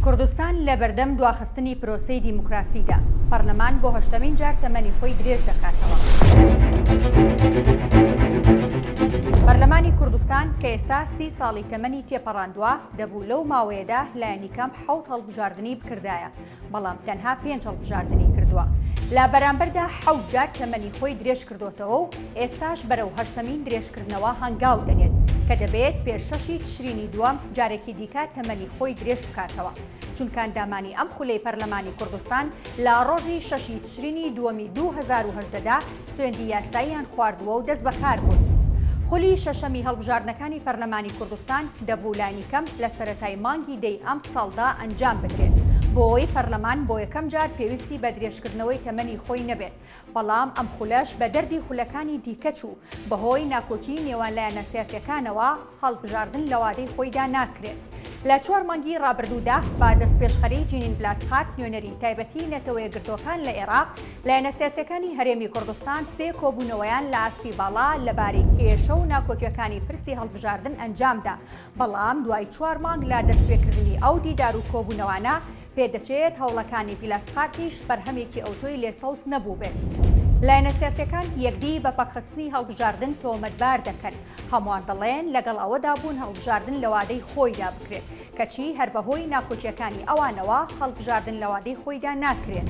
کوردستان لە بەردەم دواخستنی پرۆسەی دیموکراسیدا پەرلەمان بۆ هەشتەمین جار تەمەنی خۆی درێژ دەکاتەوە. پەرلەمانی کوردستان کە ئێستا 30 ساڵی تەمەنی تێپەڕاندووە دەبوو لەو ماوەیەدا لایەنی کەم 7 هەڵبژاردننی بکردایە، بەڵام تەنها 5 هەڵبژاردننی کردووە. لە بەرامبەردا 7 جار تەمەنی خۆی درێژ کردوتەوە و ئێستاش بەرەو هەشتەمین درێژکردنەوە هەنگاو دەنێت کە دەبێت پێشەشی تشرینی دووەم جارێکی دیکە تەمەنی خۆی درێژ بکاتەوە، چونکە ئەندامانی ئەم خولەی پەرلەمانی کوردستان لە ڕۆژی 6 تشرینی دووەمی 2018دا سوێندی یاساییان خواردووە و دەست بەکار بوون. خولی شەشەمی هەڵبژاردنەکانی پەرلەمانی کوردستان دەبوو لایەنی کەم لە سەرەتای مانگی دەی ئەم ساڵدا ئەنجام بدرێت بۆ ئەوەی پەرلەمان بۆ یەکەم جار پێویستی بە درێژکردنەوەی تەمەنی خۆی نەبێت، بەڵام ئەم خولەش بە دەردی خولەکانی دیکە چوو بەهۆی ناکۆکی نێوان لایەنە سیاسیەکانەوە هەڵبژاردن لە وادەی خۆیدا ناکرێت. لە 4 مانگی ڕابردوودا با دەستپێشخەری جینین بلاسخارت نوێنەری تایبەتی نەتەوە یەکگرتووەکان لە عێراق لایەنە سیاسیەکانی هەرێمی کوردستان 3 کۆبوونەوەیان لە ئاستی باڵا لەبارەی کێشە و ناکۆکیەکانی پرسی هەڵبژاردن ئەنجامدا، بەڵام دوای 4 مانگ لە دەستپێکردنی ئەو دیدار و کۆبوونەوانە پێدەچێت هەوڵەکانی پیلاسخارتیش بەرهەمێکی ئەوتۆی لێسەوس نەبوو بێت. لایەنە سیاسیەکان یەکدی بە پەکخستنی هەڵبژاردن تۆمەتبار دەکەن، هەمووان دەڵێن لەگەڵ ئەوەدا بوون هەڵبژاردن لە وادەی خۆیدا بکرێت، کەچی هەر بەهۆی ناکۆکیەکانی ئەوانەوە هەڵبژاردن لە وادەی خۆیدا ناکرێت.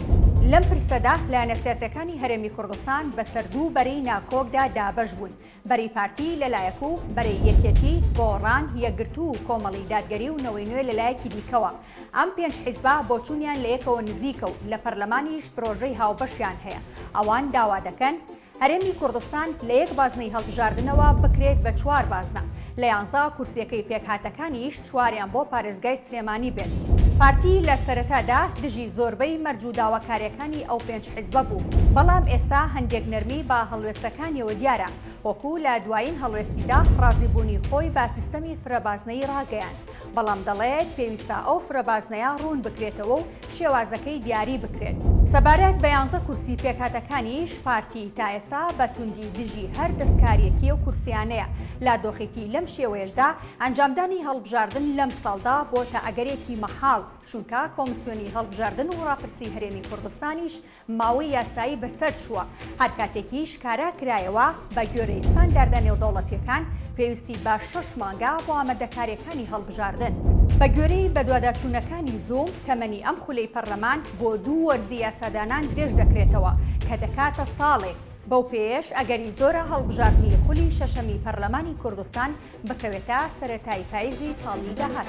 لەم پرسەدا لایەنە سیاسیەکانی هەرێمی کوردستان بەسەر دوو بەرەی ناکۆکدا دابەش بوون، بەرەی پارتی لەلایەک و بەرەی یەکێتی، گۆڕان، یەکگرتوو و کۆمەڵی دادگەری و نەوەی نوێ لەلایەکی دیکەوە. ئەم 5 حیزبا بۆچوونیان لە یەکەوە نزیکە و لە پەرلەمانیش پرۆژەی هاوبەشیان هەیە. ئەوان داوا دەکەن هەرێمی کوردستان لە یەک بازنەی هەڵبژاردنەوە بکرێت بە 4 بازنە، لە 11 کورسیەکەی پێکهاتەکانیش 4یان بۆ پارێزگای سلێمانی بێت. پارتی لە سەرەتادا دژی زۆربەی مەرج و داواکاریەکانی ئەو 5 حیزبە بوو، بەڵام ئێستا هەندێک نەرمی با هەڵوێستەکانیەوە دیارە، وەکو لە دوایین هەڵوێستیدا ڕازیبوونی خۆی با سیستەمی فرەبازنەی ڕاگەیان، بەڵام دەڵێت پێویستە ئەو فرەبازنەیە ڕوون بکرێتەوە و شێوازەکەی دیاری بکرێت. سەبارەت بە 11 کورسی پێکهاتەکانیش پارتی تا ئێستا بە توندی دژی هەر دەستکاریەکی و کورسیانەیە. لا دۆخێکی لەم شێوەیەشدا ئەنجامدانی هەڵبژاردن لەم ساڵدا بۆتە ئەگەرێکی مەحاڵ، چونکە کۆمسیۆنی هەڵبژاردن و ڕاپرسی هەرێمی کوردستانیش ماوەی یاسایی بەسەر چووە، هەر کاتێکیش کارا کرایەوە بە گوێرەی ستانداردە نێودەوڵەتیەکان پێویستی بە 6 مانگا بۆ ئامادەکاریەکانی هەڵبژاردن. بە گوێرەی بەدواداچوونەکانی زووم تەمەنی ئەم خولەی پەرلەمان بۆ 2 وەرزی یاسادانان درێژ دەکرێتەوە کە دەکاتە ساڵێک. بەو پێش ئەگەری زۆرە هەڵبژاردننی خولی شەشەمی پەرلەمانی کوردستان بکەوێتە سەرەتای پاییزی ساڵی داهات.